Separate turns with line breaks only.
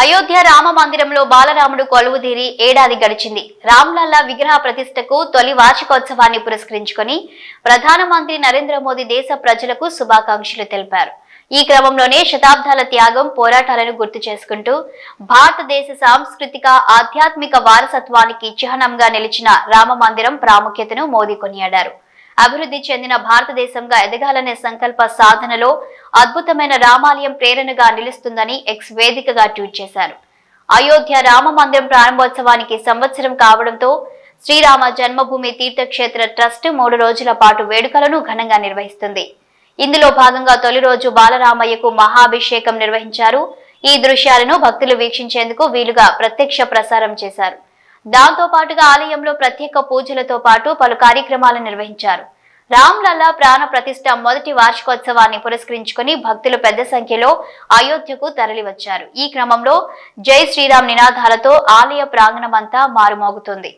అయోధ్య రామ మందిరంలో బాలరాముడు కొలువుదీరి ఏడాది గడిచింది. రామ్లల్లా విగ్రహ ప్రతిష్టకు తొలి వార్షికోత్సవాన్ని పురస్కరించుకొని ప్రధానమంత్రి నరేంద్ర మోదీ దేశ ప్రజలకు శుభాకాంక్షలు తెలిపారు. ఈ క్రమంలోనే శతాబ్దాల త్యాగం, పోరాటాలను గుర్తు చేసుకుంటూ భారతదేశ సాంస్కృతిక, ఆధ్యాత్మిక వారసత్వానికి చిహ్నంగా నిలిచిన రామ మందిరం ప్రాముఖ్యతను మోదీ కొనియాడారు. అభివృద్ధి చెందిన భారతదేశంగా ఎదగాలనే సంకల్ప సాధనలో అద్భుతమైన రామాలయం ప్రేరణగా నిలుస్తుందని ఎక్స్ వేదికగా ట్వీట్ చేశారు. అయోధ్య రామ మందిరం ప్రారంభోత్సవానికి సంవత్సరం కావడంతో శ్రీరామ జన్మభూమి తీర్థక్షేత్ర ట్రస్ట్ 3 రోజుల పాటు వేడుకలను ఘనంగా నిర్వహిస్తుంది. ఇందులో భాగంగా తొలి రోజు బాలరామయ్యకు మహాభిషేకం నిర్వహించారు. ఈ దృశ్యాలను భక్తులు వీక్షించేందుకు వీలుగా ప్రత్యక్ష ప్రసారం చేశారు. దాంతో పాటుగా ఆలయంలో ప్రత్యేక పూజలతో పాటు పలు కార్యక్రమాలు నిర్వహించారు. రామ్లల్లా ప్రాణ ప్రతిష్ఠ మొదటి వార్షికోత్సవాన్ని పురస్కరించుకుని భక్తులు పెద్ద సంఖ్యలో అయోధ్యకు తరలివచ్చారు. ఈ క్రమంలో జై శ్రీరామ్ నినాదాలతో ఆలయ ప్రాంగణమంతా మారుమోగుతోంది.